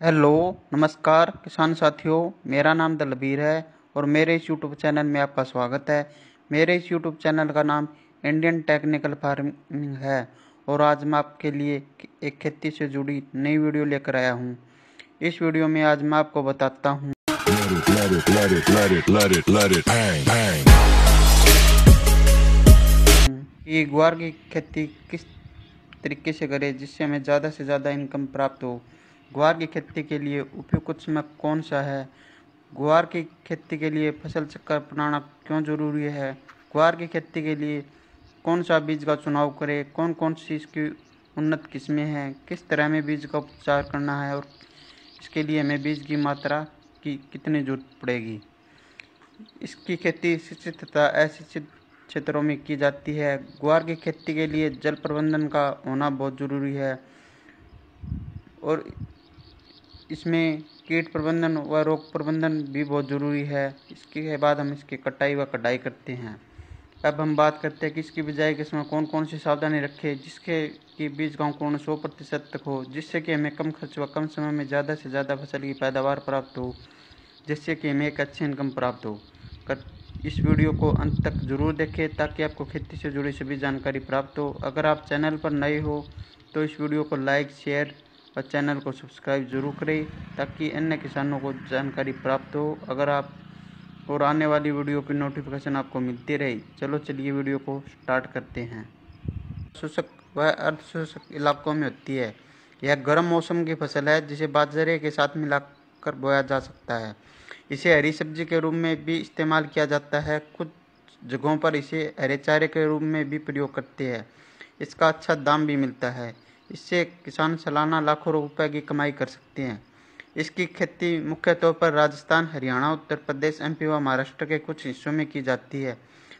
Hello, नमस्कार किसान साथियों। मेरा नाम दलबीर है और मेरे इस यूट्यूब चैनल में आपका स्वागत है। मेरे इस यूट्यूब चैनल का नाम इंडियन टेक्निकल फार्मिंग है और आज मैं आपके लिए एक खेती से जुड़ी नई वीडियो लेकर आया हूं। इस वीडियो में आज मैं आपको बताता हूं कि ग्वार की खेती किस तरीके से करें जिससे हमें ज़्यादा से ज़्यादा इनकम प्राप्त हो। ग्वार की खेती के लिए उपयुक्त समय कौन सा है? ग्वार की खेती के लिए फसल चक्र अपनाना क्यों जरूरी है? ग्वार की खेती के लिए कौन सा बीज का चुनाव करें? कौन कौन सी इसकी उन्नत किस्में हैं? किस तरह में बीज का उपचार करना है और इसके लिए हमें बीज की मात्रा की कितनी जरूरत पड़ेगी? इसकी खेती शिक्षित तथा अशिक्षित क्षेत्रों में की जाती है। ग्वार की खेती के लिए जल प्रबंधन का होना बहुत ज़रूरी है और इसमें कीट प्रबंधन व रोग प्रबंधन भी बहुत ज़रूरी है। इसके बाद हम इसकी कटाई व कटाई करते हैं। अब हम बात करते हैं कि इसकी बिजाई के समय कौन कौन सी सावधानी रखें जिसके कि बीज का अंकुरण 100% तक हो, जिससे कि हमें कम खर्च व कम समय में ज़्यादा से ज़्यादा फसल की पैदावार प्राप्त हो, जिससे कि हमें एक अच्छी इनकम प्राप्त हो। इस वीडियो को अंत तक जरूर देखें ताकि आपको खेती से जुड़ी सभी जानकारी प्राप्त हो। अगर आप चैनल पर नए हो तो इस वीडियो को लाइक, शेयर और चैनल को सब्सक्राइब जरूर करें ताकि अन्य किसानों को जानकारी प्राप्त हो अगर आप और आने वाली वीडियो की नोटिफिकेशन आपको मिलती रहे। चलिए वीडियो को स्टार्ट करते हैं। शुष्क व अर्धशुष्क इलाकों में होती है। यह गर्म मौसम की फसल है जिसे बाजरे के साथ मिलाकर बोया जा सकता है। इसे हरी सब्जी के रूप में भी इस्तेमाल किया जाता है। कुछ जगहों पर इसे हरे चारे के रूप में भी प्रयोग करते हैं। इसका अच्छा दाम भी मिलता है। इससे किसान सालाना लाखों रुपए की कमाई कर सकते हैं। इसकी खेती मुख्य तौर पर राजस्थान, हरियाणा, उत्तर प्रदेश, एमपी व महाराष्ट्र के कुछ हिस्सों में की जाती है।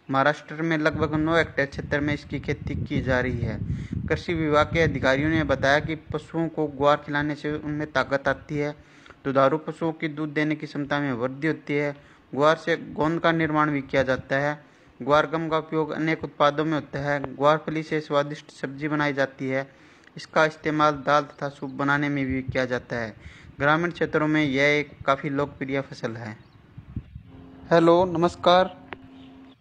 महाराष्ट्र में लगभग 9 हेक्टेयर क्षेत्र में इसकी खेती की जा रही है। कृषि विभाग के अधिकारियों ने बताया कि पशुओं को ग्वार खिलाने से उनमें ताकत आती है। दुधारू पशुओं की दूध देने की क्षमता में वृद्धि होती है। ग्वार से गोंद का निर्माण भी किया जाता है। ग्वार गम का उपयोग अनेक उत्पादों में होता है। ग्वार फली से स्वादिष्ट सब्जी बनाई जाती है। इसका इस्तेमाल दाल तथा सूप बनाने में भी किया जाता है। ग्रामीण क्षेत्रों में यह एक काफ़ी लोकप्रिय फसल है। हेलो, नमस्कार।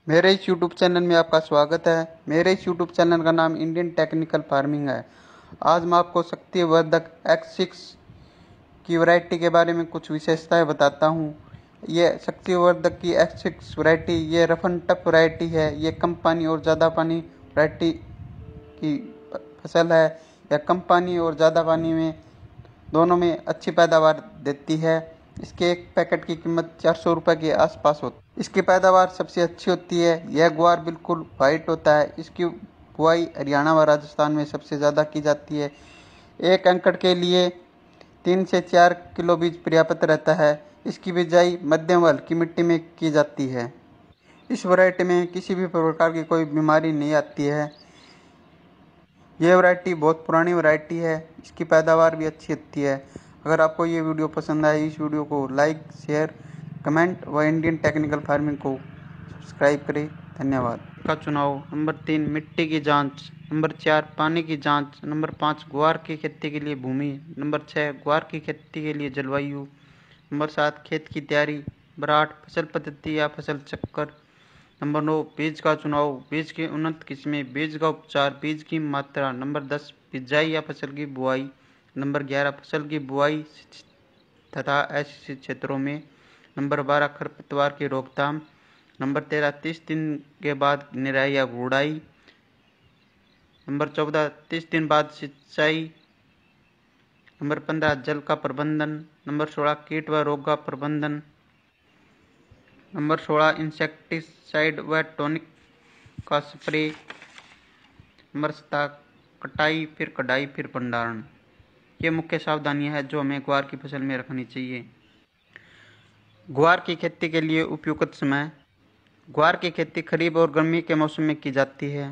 मेरे इस यूट्यूब चैनल में आपका स्वागत है। मेरे इस यूट्यूब चैनल का नाम इंडियन टेक्निकल फार्मिंग है। आज मैं आपको शक्तिवर्धक X6 की वैरायटी के बारे में कुछ विशेषताएं बताता हूं। ये शक्तिवर्धक की X6 वैरायटी ये रफ एंड टफ वैरायटी है। ये कम पानी और ज़्यादा पानी वैरायटी की फसल है। यह कम पानी और ज़्यादा पानी में दोनों में अच्छी पैदावार देती है। इसके एक पैकेट की कीमत 400 रुपये के आसपास होती है। इसकी पैदावार सबसे अच्छी होती है। यह ग्वार बिल्कुल वाइट होता है। इसकी बुआई हरियाणा व राजस्थान में सबसे ज़्यादा की जाती है। एक एकड़ के लिए 3 से 4 किलो बीज पर्याप्त रहता है। इसकी बिजाई मध्यम व हल्की मिट्टी में की जाती है। इस वैरायटी में किसी भी प्रकार की कोई बीमारी नहीं आती है। यह वैरायटी बहुत पुरानी वैरायटी है। इसकी पैदावार भी अच्छी होती है। अगर आपको ये वीडियो पसंद आए इस वीडियो को लाइक, शेयर, कमेंट व इंडियन टेक्निकल फार्मिंग को सब्सक्राइब करें। धन्यवाद। का चुनाव: नंबर 3 मिट्टी की जांच, नंबर 4 पानी की जांच, नंबर 5 ग्वार की खेती के लिए भूमि, नंबर 6 ग्वार की खेती के लिए जलवायु, नंबर 7 खेत की तैयारी, नंबर 8 फसल पद्धति या फसल चक्कर, नंबर 9 बीज का चुनाव, बीज की उन्नत किस्में, बीज का उपचार, बीज की मात्रा, नंबर 10 बिजाई या फसल की बुआई, नंबर 11 फसल की बुआई तथा अशिक्षित क्षेत्रों में, नंबर 12 खरपतवार की रोकथाम, नंबर 13 30 दिन के बाद निराई या गुड़ाई, नंबर 14 30 दिन बाद सिंचाई, नंबर 15 जल का प्रबंधन, नंबर 16 कीट व रोग का प्रबंधन, नंबर 16 इंसेक्टिसाइड व टॉनिक का स्प्रे, नंबर 17 कटाई, फिर कटाई, फिर भंडारण। ये मुख्य सावधानियां हैं जो हमें ग्वार की फसल में रखनी चाहिए। ग्वार की खेती के लिए उपयुक्त समय: ग्वार की खेती खरीफ और गर्मी के मौसम में की जाती है।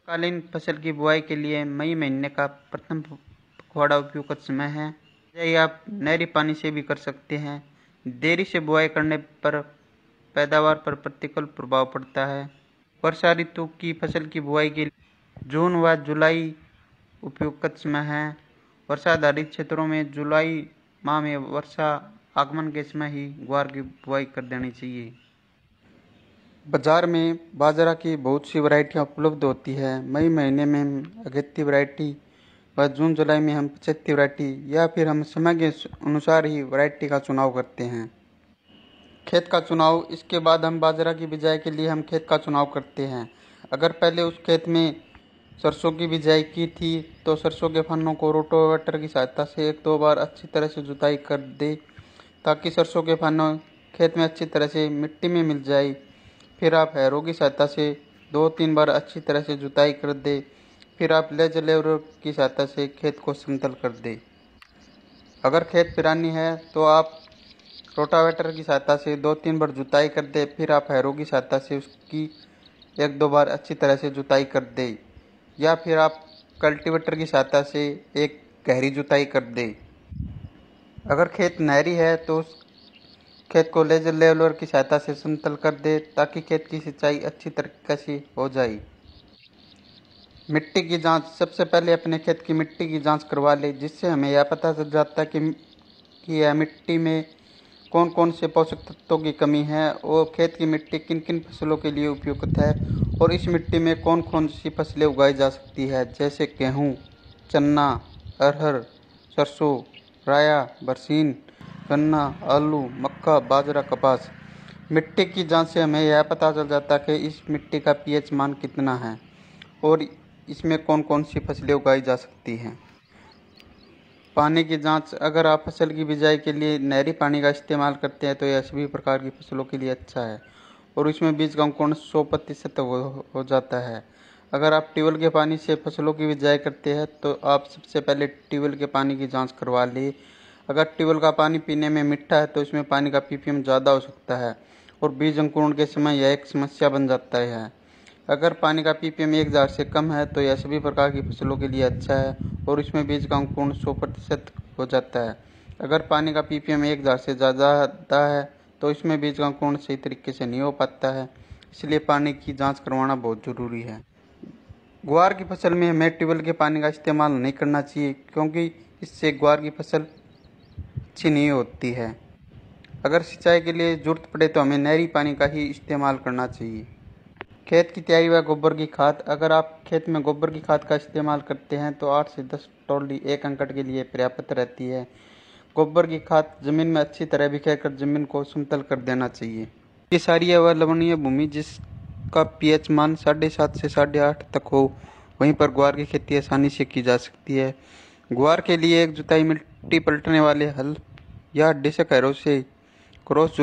कालीन फसल की बुआई के लिए मई महीने का प्रथम पखवाड़ा उपयुक्त समय है। यह आप नहरी पानी से भी कर सकते हैं। देरी से बुआई करने पर पैदावार पर प्रतिकूल प्रभाव पड़ता है। वर्षा ऋतु की फसल की बुआई के लिए जून व जुलाई उपयुक्त समय है। वर्षाधारित क्षेत्रों में जुलाई माह में वर्षा आगमन के समय ही ग्वार की बुआई कर देनी चाहिए। बाजार में बाजरा की बहुत सी वैरायटियाँ उपलब्ध होती है। मई महीने में हम अगेती वैरायटी व जून जुलाई में हम 75 वैरायटी या फिर हम समय के अनुसार ही वैरायटी का चुनाव करते हैं। खेत का चुनाव, इसके बाद हम बाजरा की बिजाई के लिए हम खेत का चुनाव करते हैं। अगर पहले उस खेत में सरसों की बिजाई की थी तो सरसों के फन्नों को रोटावेटर की सहायता से 1-2 बार अच्छी तरह से जुताई कर दे ताकि सरसों के फन्नों खेत में अच्छी तरह से मिट्टी में मिल जाए। फिर आप हैरों की सहायता से 2-3 बार अच्छी तरह से जुताई कर दे। फिर आप लेवलर की सहायता से खेत को समतल कर दे। अगर खेत पिरानी है तो आप रोटावेटर की सहायता से 2-3 बार जुताई कर दे। फिर आप हैरों की सहायता से उसकी 1-2 बार अच्छी तरह से जुताई कर दे या फिर आप कल्टीवेटर की सहायता से एक गहरी जुताई कर दे। अगर खेत नहरी है तो उस खेत को लेवलर की सहायता से समतल कर दे ताकि खेत की सिंचाई अच्छी तरीके से हो जाए। मिट्टी की जांच, सबसे पहले अपने खेत की मिट्टी की जांच करवा ले, जिससे हमें यह पता चल जाता है कि यह मिट्टी में कौन कौन से पोषक तत्वों की कमी है और खेत की मिट्टी किन किन फसलों के लिए उपयुक्त है और इस मिट्टी में कौन कौन सी फसलें उगाई जा सकती है, जैसे गेहूँ, चना, अरहर, सरसों, राया, बरसीन, गन्ना, आलू, मक्का, बाजरा, कपास। मिट्टी की जांच से हमें यह पता चल जाता है कि इस मिट्टी का पीएच मान कितना है और इसमें कौन कौन सी फसलें उगाई जा सकती हैं। पानी की जांच, अगर आप फसल की बिजाई के लिए नहरी पानी का इस्तेमाल करते हैं तो यह सभी प्रकार की फसलों के लिए अच्छा है और इसमें बीज का अंकुरण 100% हो जाता है। अगर आप ट्यूबवेल के पानी से फसलों की बिजाई करते हैं तो आप सबसे पहले ट्यूबवेल के पानी की जांच करवा लें। अगर ट्यूबवेल का पानी पीने में मीठा है तो इसमें पानी का पीपीएम ज़्यादा हो सकता है और बीज अंकुरण के समय यह एक समस्या बन जाता है। अगर पानी का पीपीएम 1000 से कम है तो यह सभी प्रकार की फसलों के लिए अच्छा है और इसमें बीज का अंकुरण 100% हो जाता है। अगर पानी का पीपीएम 1000 से ज़्यादा है तो इसमें बीज का अंकुरण सही तरीके से नहीं हो पाता है, इसलिए पानी की जांच करवाना बहुत ज़रूरी है। ग्वार की फसल में हमें ट्यूबवेल के पानी का इस्तेमाल नहीं करना चाहिए क्योंकि इससे ग्वार की फसल अच्छी नहीं होती है। अगर सिंचाई के लिए ज़रूरत पड़े तो हमें नहरी पानी का ही इस्तेमाल करना चाहिए। खेत की तैयारी व गोबर की खाद, अगर आप खेत में गोबर की खाद का इस्तेमाल करते हैं तो 8 से 10 टोली 1 एकड़ के लिए पर्याप्त रहती है। गोबर की खाद जमीन में अच्छी तरह बिखेरकर जमीन को समतल कर देना चाहिए। ये क्षारीय व लवणीय भूमि जिसका पीएच मान 7.5 से 8.5 तक हो, वहीं पर ग्वार की खेती आसानी से की जा सकती है। ग्वार के लिए एक जुताई मिट्टी पलटने वाले हल या डिस्क हैरो से क्रॉस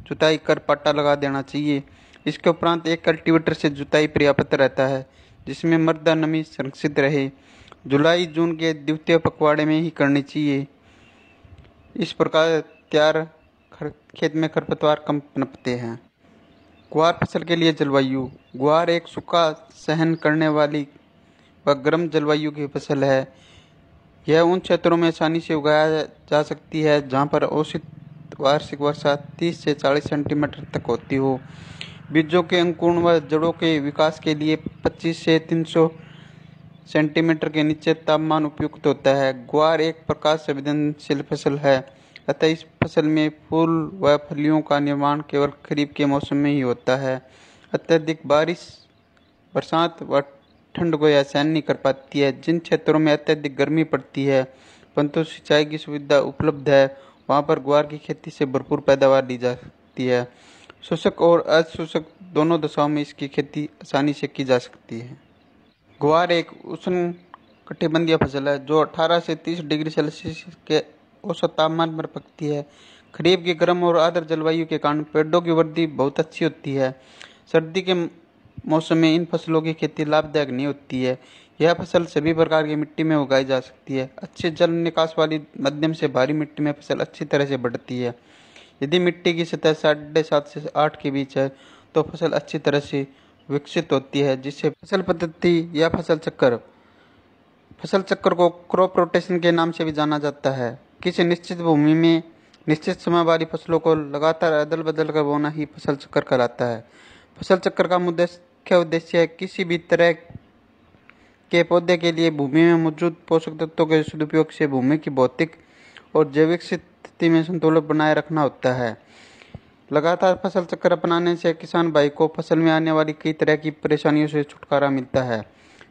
जुताई कर पट्टा लगा देना चाहिए। इसके उपरांत एक कल्टीवेटर से जुताई पर्याप्त रहता है जिसमें मृदा नमी संरक्षित रहे। जुलाई जून के द्वितीय पखवाड़े में ही करनी चाहिए। इस प्रकार तैयार खेत में खरपतवार कम पनपते हैं। ग्वार फसल के लिए जलवायु, ग्वार एक सूखा सहन करने वाली व गर्म जलवायु की फसल है। यह उन क्षेत्रों में आसानी से उगाया जा सकती है जहाँ पर औसत वार्षिक वर्षा 30 से 40 सेंटीमीटर तक होती हो। बीजों के अंकुरण व जड़ों के विकास के लिए 25 से 300 सेंटीमीटर के नीचे तापमान उपयुक्त होता है। ग्वार एक प्रकाश संवेदनशील फसल है, अतः इस फसल में फूल व फलियों का निर्माण केवल खरीफ के मौसम में ही होता है। अत्यधिक बारिश, बरसात व ठंड को यह सहन नहीं कर पाती है। जिन क्षेत्रों में अत्यधिक गर्मी पड़ती है परंतु सिंचाई की सुविधा उपलब्ध है, वहाँ पर ग्वार की खेती से भरपूर पैदावार ली जा सकती है। शुष्क और अशुष्क दोनों दशाओं में इसकी खेती आसानी से की जा सकती है। ग्वार एक उष्ण कटिबंधीय फसल है जो 18 से 30 डिग्री सेल्सियस के औसत तापमान पर पकती है। खरीफ की गर्म और आर्द्र जलवायु के कारण पेड़ों की वृद्धि बहुत अच्छी होती है। सर्दी के मौसम में इन फसलों की खेती लाभदायक नहीं होती है। यह फसल सभी प्रकार की मिट्टी में उगाई जा सकती है। अच्छे जल निकास वाली मध्यम से भारी मिट्टी में फसल अच्छी तरह से बढ़ती है। यदि मिट्टी की सतह 7.5 से 8 के बीच है तो फसल अच्छी तरह से विकसित होती है, जिससे फसल पद्धति या फसल चक्र को क्रॉप रोटेशन के नाम से भी जाना जाता है। किसी निश्चित भूमि में निश्चित समय वाली फसलों को लगातार अदल बदल कर बोना ही फसल चक्र कहलाता है। फसल चक्र का मुख्य उद्देश्य है किसी भी तरह के पौधे के लिए भूमि में मौजूद पोषक तत्वों के सदुपयोग से भूमि की भौतिक और जैविक स्थिति में संतुलन बनाए रखना होता है। लगातार फसल चक्र अपनाने से किसान भाई को फसल में आने वाली कई तरह की परेशानियों से छुटकारा मिलता है।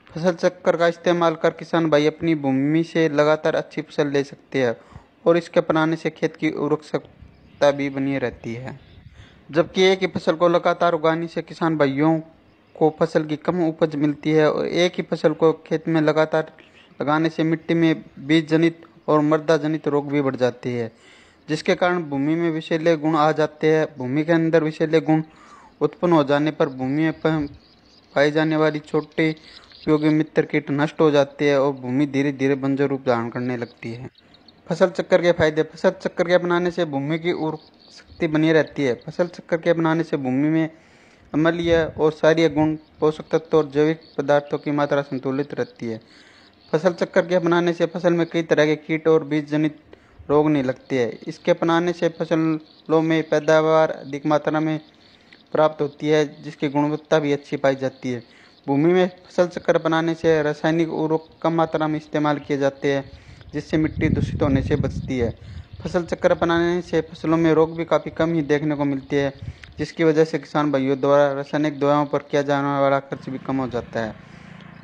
फसल चक्र का इस्तेमाल कर किसान भाई अपनी भूमि से लगातार अच्छी फसल ले सकते हैं और इसके अपनाने से खेत की उर्वरकता भी बनी रहती है। जबकि एक ही फसल को लगातार उगाने से किसान भाइयों को फसल की कम उपज मिलती है और एक ही फसल को खेत में लगातार लगाने से मिट्टी में बीज जनित और मृदा जनित रोग भी बढ़ जाते हैं, जिसके कारण भूमि में विषैले गुण आ जाते हैं। भूमि के अंदर विषैले गुण उत्पन्न हो जाने पर भूमि में पाई जाने वाली छोटे उपयोगी मित्र कीट नष्ट हो जाते हैं और भूमि धीरे धीरे बंजर रूप धारण करने लगती है। फसल चक्र के फायदे। फसल चक्र के अपनाने से भूमि की उर्वरक शक्ति बनी रहती है। फसल चक्र के अपनाने से भूमि में अम्लीय और क्षारीय गुण, पोषक तत्व और जैविक पदार्थों की मात्रा संतुलित रहती है। फसल चक्र के अपनाने से फसल में कई तरह के कीट और बीज जनित रोग नहीं लगते हैं। इसके अपनाने से फसलों में पैदावार अधिक मात्रा में प्राप्त होती है, जिसकी गुणवत्ता भी अच्छी पाई जाती है। भूमि में फसल चक्र अपनाने से रासायनिक उर्वरक कम मात्रा में इस्तेमाल किए जाते हैं, जिससे मिट्टी दूषित होने से बचती है। फसल चक्र अपनाने से फसलों में रोग भी काफ़ी कम ही देखने को मिलती है, जिसकी वजह से किसान भाइयों द्वारा रासायनिक दवाओं पर किया जाने वाला खर्च भी कम हो जाता है।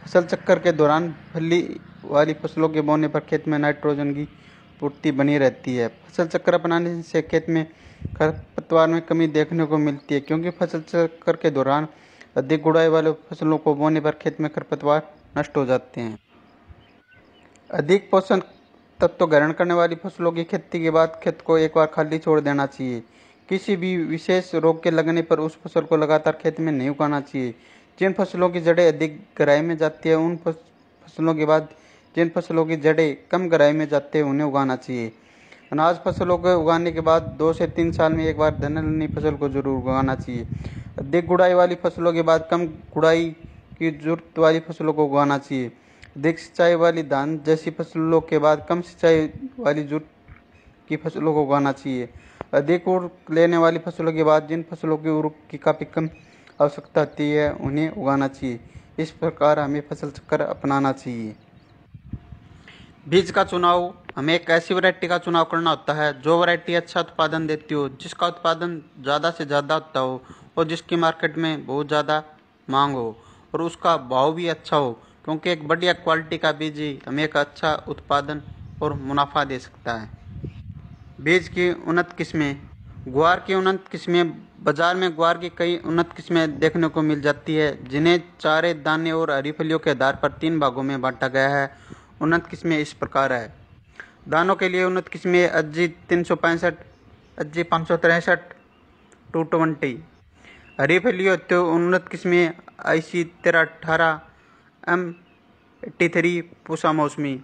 फसल चक्र के दौरान फली वाली फसलों के बोने पर खेत में नाइट्रोजन की पूर्ति बनी रहती है। फसल चक्र अपनाने से खेत में खरपतवार में कमी देखने को मिलती है, क्योंकि फसल चक्र के दौरान अधिक गुड़ाई वाले फसलों को बोने पर खेत में खरपतवार नष्ट हो जाते हैं। अधिक पोषण तत्व ग्रहण करने वाली फसलों की खेती के बाद खेत को एक बार खाली छोड़ देना चाहिए। किसी भी विशेष रोग के लगने पर उस फसल को लगातार खेत में नहीं उगाना चाहिए। जिन फसलों की जड़ें अधिक गहराई में जाती है, उन फसलों के बाद जिन फसलों की जड़ें कम गहराई में जाती है उन्हें उगाना चाहिए। अनाज फसलों को उगाने के बाद 2 से 3 साल में एक बार दलहनी फसल को जरूर उगाना चाहिए। अधिक गुड़ाई वाली फसलों के बाद कम गुड़ाई की जरूरत वाली फसलों को उगाना चाहिए। अधिक सिंचाई वाली धान जैसी फसलों के बाद कम सिंचाई वाली जरूरत की फसलों को उगाना चाहिए। अधिक उर्वरक लेने वाली फसलों के बाद जिन फसलों की उर्वरक की काफ़ी कम आवश्यकता होती है उन्हें उगाना चाहिए। इस प्रकार हमें फसल चक्र अपनाना चाहिए। बीज का चुनाव। हमें एक ऐसी वैरायटी का चुनाव करना होता है जो वैरायटी अच्छा उत्पादन देती हो, जिसका उत्पादन ज़्यादा से ज़्यादा होता हो और जिसकी मार्केट में बहुत ज़्यादा मांग हो और उसका भाव भी अच्छा हो, क्योंकि एक बढ़िया क्वालिटी का बीज ही हमें एक अच्छा उत्पादन और मुनाफा दे सकता है। बीज की उन्नत किस्में। ग्वार की उन्नत किस्में। बाजार में ग्वार की कई उन्नत किस्में देखने को मिल जाती है, जिन्हें चारे, दाने और हरी फलियों के आधार पर 3 भागों में बांटा गया है। उन्नत किस्में इस प्रकार है। दानों के लिए उन्नत किस्में अज्जी 365, अज्जी 563, 220। हरी फलियों हेतु उन्नत किस्में IC 1318, M83, पूसा मौसमी।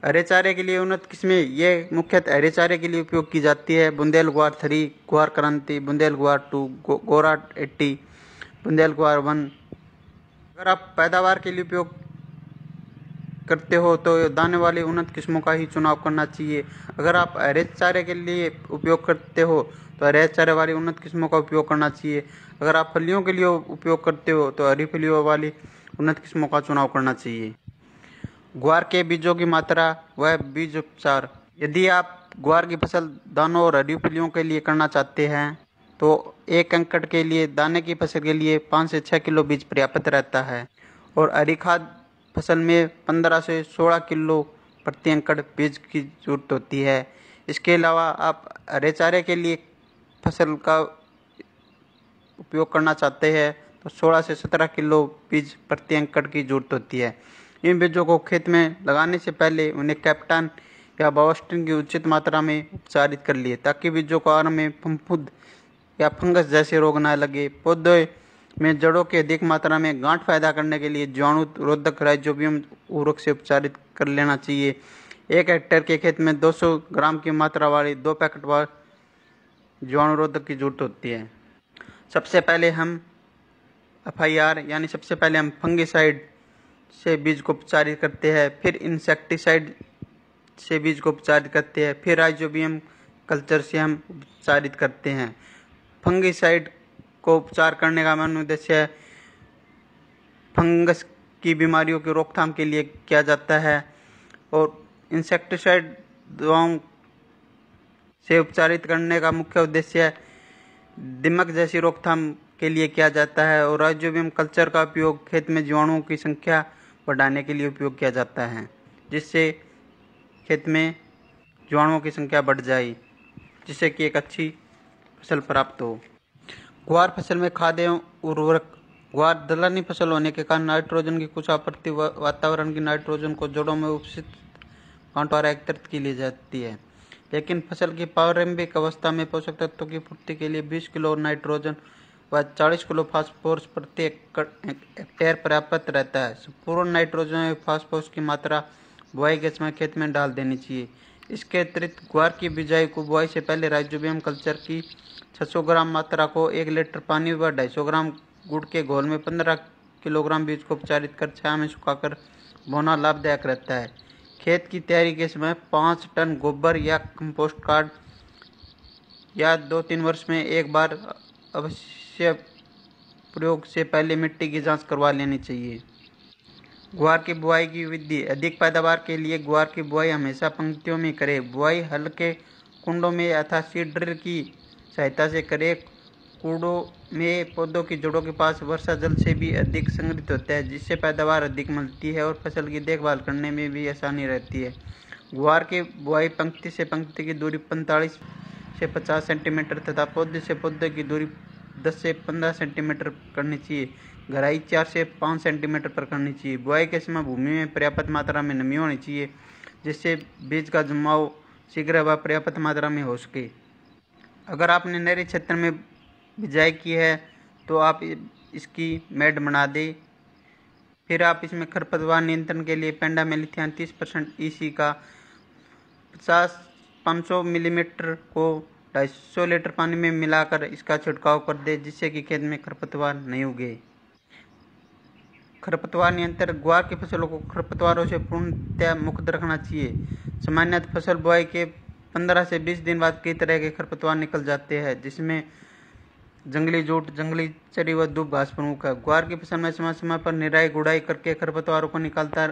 हरे चारे के लिए उन्नत किस्में ये मुख्यतः हरे चारे के लिए उपयोग की जाती है। बुंदेल ग्वार 3, ग्वार क्रांति, बुंदेल ग्वार 2, गोरा 80, बुंदेल ग्वार 1। अगर आप पैदावार के लिए उपयोग करते हो तो दाने वाली उन्नत किस्मों का ही चुनाव करना चाहिए। अगर आप हरे चारे के लिए उपयोग करते हो तो हरे चारे वाली उन्नत किस्मों का उपयोग करना चाहिए। अगर आप फलियों के लिए उपयोग करते हो तो हरी फलियों वाली उन्नत किस्मों का चुनाव करना चाहिए। ग्वार के बीजों की मात्रा व बीज उपचार। यदि आप ग्वार की फसल दानों और हरी फलियों के लिए करना चाहते हैं तो 1 एकड़ के लिए दाने की फसल के लिए 5 से 6 किलो बीज पर्याप्त रहता है और हरी खाद फसल में 15 से 16 किलो प्रति एकड़ बीज की जरूरत होती है। इसके अलावा आप हरे चारे के लिए फसल का उपयोग करना चाहते हैं तो 16 से 17 किलो बीज प्रति एकड़ की जरूरत होती है। इन बीजों को खेत में लगाने से पहले उन्हें कैप्टन या बावस्टिन की उचित मात्रा में उपचारित कर लिए, ताकि बीजों को आरंभ में फफूंद या फंगस जैसे रोग न लगे। पौधे में जड़ों के अधिक मात्रा में गांठ पैदा करने के लिए जीवाणु रोधक राइजोबियम उर्वरक से उपचारित कर लेना चाहिए। 1 हेक्टेयर के खेत में 200 ग्राम की मात्रा वाली 2 पैकेट वाले जीवाणु रोधक की जरूरत होती है। सबसे पहले हम FIR यानी सबसे पहले हम फंगिसाइड से बीज को उपचारित करते हैं, फिर इंसेक्टिसाइड से बीज को उपचारित करते हैं, फिर राइजोबियम कल्चर से हम उपचारित करते हैं। फंगिसाइड को उपचार करने का मुख्य उद्देश्य है फंगस की बीमारियों की रोकथाम के लिए किया जाता है और इंसेक्टिसाइड दवाओं से उपचारित करने का मुख्य उद्देश्य दीमक जैसी रोकथाम के लिए किया जाता है और राइजोबियम कल्चर का उपयोग खेत में जीवाणुओं की संख्या बढ़ाने के लिए उपयोग किया जाता है, जिससे खेत में जीवाणुओं की संख्या बढ़ जाए, जिससे कि एक अच्छी फसल प्राप्त हो। ग्वार फसल में खाद एवं उर्वरक। ग्वार दलहनी फसल होने के कारण नाइट्रोजन की कुछ आपूर्ति वातावरण की नाइट्रोजन को जड़ों में उपस्थित कांटों द्वारा एकत्रित की ली जाती है, लेकिन फसल की प्रारंभिक अवस्था में पोषक तत्वों की पूर्ति के लिए 20 किलो नाइट्रोजन व 40 किलो फास्फोरस प्रति हेक्टेयर पर्याप्त रहता है। संपूर्ण नाइट्रोजन एवं फास्फोरस की मात्रा बुआई के समय खेत में डाल देनी चाहिए। इसके अतिरिक्त ग्वार की बिजाई को बुआई से पहले राइजोबियम कल्चर की 600 ग्राम मात्रा को 1 लीटर पानी व 250 ग्राम गुड़ के घोल में 15 किलोग्राम बीज को उपचारित कर छाया में सुखाकर बोना लाभदायक रहता है। खेत की तैयारी के समय 5 टन गोबर या कंपोस्ट खाद या 2-3 वर्ष में एक बार अवश्य प्रयोग से पहले मिट्टी की जांच करवा लेनी चाहिए। ग्वार की बुआई की विधि। अधिक पैदावार के लिए ग्वार की बुआई हमेशा पंक्तियों में करें। बुआई हल्के कुंडों में अथवा सीड ड्रिल की सहायता से करें। कूड़ों में पौधों की जड़ों के पास वर्षा जल से भी अधिक संग्रहित होता है, जिससे पैदावार अधिक मिलती है और फसल की देखभाल करने में भी आसानी रहती है। ग्वार की बुआई पंक्ति से पंक्ति की दूरी 45 से 50 सेंटीमीटर तथा पौधे से पौधे की दूरी 10 से 15 सेंटीमीटर करनी चाहिए। गहराई 4 से 5 सेंटीमीटर पर करनी चाहिए। बुआई के समय भूमि में पर्याप्त मात्रा में नमी होनी चाहिए, जिससे बीज का जमाव शीघ्र व पर्याप्त मात्रा में हो सके। अगर आपने नहरी क्षेत्र में बिजाई की है तो आप इसकी मेड बना दें। फिर आप इसमें खरपतवार नियंत्रण के लिए पेंडामेलिथियान 30% EC का 500 मिलीमीटर को 250 लीटर पानी में मिलाकर इसका छिड़काव कर दे, जिससे कि खेत में खरपतवार नहीं उगे। खरपतवार नियंत्रण। ग्वार की फसलों को खरपतवारों से पूर्णतः मुक्त रखना चाहिए। सामान्यतः फसल बुआई के 15 से 20 दिन बाद कई तरह के खरपतवार निकल जाते हैं, जिसमें जंगली जूट, जंगली चरी व दूब घास प्रमुख है। ग्वार की फसल में समय समय पर निराई गुड़ाई करके खरपतवारों को निकालता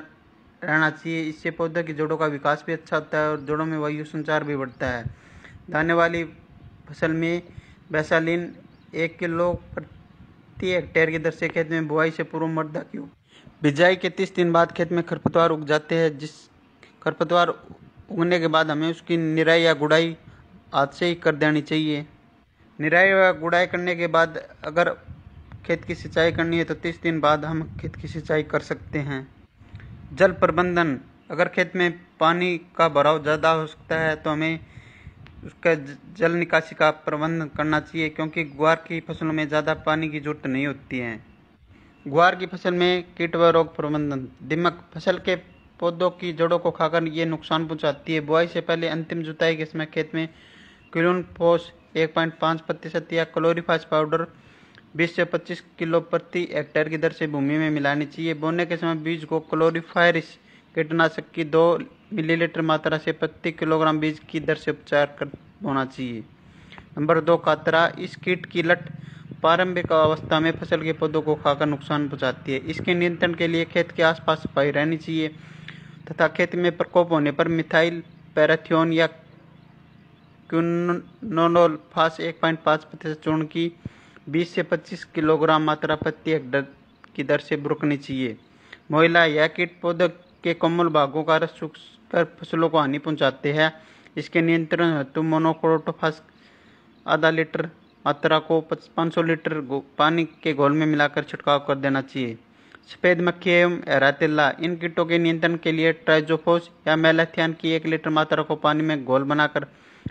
रहना चाहिए। इससे पौधे की जड़ों का विकास भी अच्छा होता है और जड़ों में वायु संचार भी बढ़ता है। दाने वाली फसल में बैसालीन 1 किलो प्रति हेक्टेयर की दर से खेत में बुआई से पूर्व मृदा की बिजाई के 30 दिन बाद खेत में खरपतवार उग जाते हैं। जिस खरपतवार उगने के बाद हमें उसकी निराई या गुड़ाई हाथ से ही कर देनी चाहिए। निराई व गुड़ाई करने के बाद अगर खेत की सिंचाई करनी है तो 30 दिन बाद हम खेत की सिंचाई कर सकते हैं। जल प्रबंधन। अगर खेत में पानी का भराव ज़्यादा हो सकता है तो हमें उसका जल निकासी का प्रबंध करना चाहिए, क्योंकि ग्वार की फसलों में ज़्यादा पानी की जरूरत नहीं होती है। ग्वार की फसल में कीट व रोग प्रबंधन। दीमक फसल के पौधों की जड़ों को खाकर ये नुकसान पहुंचाती है। बुआई से पहले अंतिम जुताई के समय खेत में क्लोरोफोस 1.5% या क्लोरीफास पाउडर 20 से 25 किलो प्रति हेक्टेयर की दर से भूमि में मिलानी चाहिए। बोने के समय बीज को क्लोरीफायरिस कीटनाशक की 2 मिलीलीटर मात्रा से प्रति किलोग्राम बीज की दर से उपचार कर बोना चाहिए। नंबर 2, कातरा। इस कीट की लट प्रारंभिक अवस्था में फसल के पौधों को खाकर नुकसान पहुंचाती है। इसके नियंत्रण के लिए खेत के आसपास सफाई रहनी चाहिए तथा खेत में प्रकोप होने पर मिथाइल पैराथियोन या क्विनोलोल फास 1.5% चूर्ण की 20 से 25 किलोग्राम मात्रा प्रति हेक्टेयर की दर से बुरकनी चाहिए। मोइला। यह कीट पौधे के कोमल भागों का रस चूसकर फसलों को हानि पहुंचाते हैं। इसके नियंत्रण हेतु मोनोक्रोटोफास आधा लीटर मात्रा को 500 लीटर पानी के घोल में मिलाकर छिड़काव कर देना चाहिए। सफ़ेद मक्खी एवं हरा तिल्ला। इन कीटों के नियंत्रण के लिए ट्राइजोफोस या मेलाथियान की 1 लीटर मात्रा को पानी में घोल बनाकर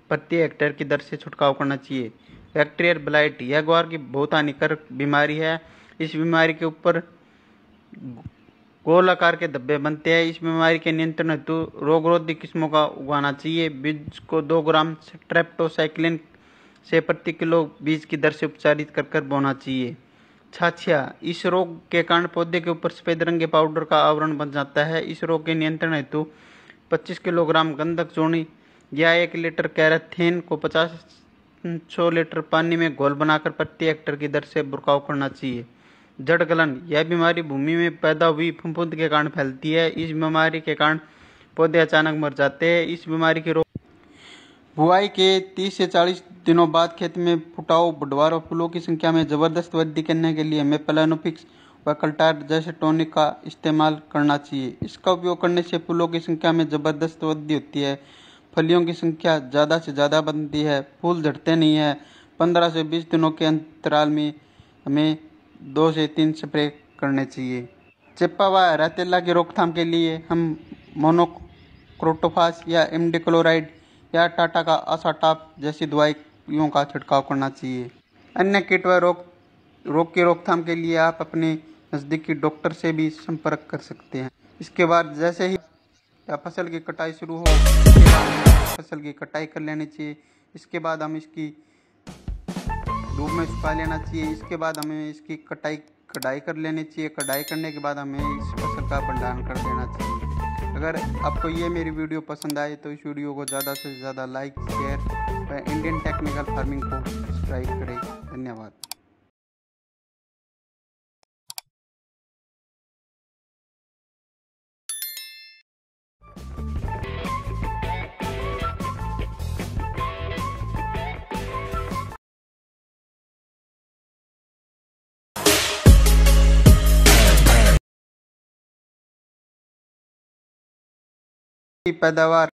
प्रति हेक्टेयर की दर से छिड़काव करना चाहिए। Bacterial blight. यह ग्वार की बहुत हानिकारक बीमारी है। इस बीमारी के ऊपर गोल आकार के धब्बे बनते हैं। इस बीमारी के नियंत्रण हेतु रोगरोधी किस्मों का उगाना चाहिए। बीज को 2 ग्राम स्ट्रेप्टोसाइक्लिन से प्रति किलो बीज की दर से उपचारित कर बोना चाहिए। छाछिया। इस रोग के कारण पौधे के ऊपर सफेद रंग के पाउडर का आवरण बन जाता है। इस रोग के नियंत्रण हेतु 25 किलोग्राम गंधक चूर्ण या 1 लीटर कैराथेन को 500 लीटर पानी में घोल बनाकर प्रति हेक्टेयर की दर से बुरकाव करना चाहिए। जड़गलन। यह बीमारी भूमि में पैदा हुई फफूंद के कारण फैलती है। इस बीमारी के कारण पौधे अचानक मर जाते हैं। इस बीमारी की रोक बुआई के 30 से 40 दिनों बाद खेत में फुटाव, बढ़वार और फूलों की संख्या में जबरदस्त वृद्धि करने के लिए मेप्लानोफिक्स व कल्टार जैसे टॉनिक का इस्तेमाल करना चाहिए। इसका उपयोग करने से फूलों की संख्या में जबरदस्त वृद्धि होती है, फलियों की संख्या ज़्यादा से ज़्यादा बनती है, फूल झड़ते नहीं है। 15 से 20 दिनों के अंतराल में हमें 2 से 3 स्प्रे करने चाहिए। चिप्पा व हरा तिल्ला की रोकथाम के लिए हम मोनोक्रोटोफास या इमिडाक्लोप्रिड या टाटा का आसाटाप जैसी दवाइयों का छिड़काव करना चाहिए। अन्य कीट व रोग की रोकथाम के लिए आप अपने नज़दीकी डॉक्टर से भी संपर्क कर सकते हैं। इसके बाद जैसे ही फसल की कटाई शुरू हो, उसके बाद हमें फसल की कटाई कर लेनी चाहिए। इसके बाद हम इसकी धूप में सुखा लेना चाहिए। इसके बाद हमें इसकी कटाई कर लेनी चाहिए। कटाई करने के बाद हमें इस फसल का भंडारण कर देना चाहिए। अगर आपको ये मेरी वीडियो पसंद आए तो इस वीडियो को ज़्यादा से ज़्यादा लाइक, शेयर व इंडियन टेक्निकल फार्मिंग को सब्सक्राइब करें। धन्यवाद। पैदावार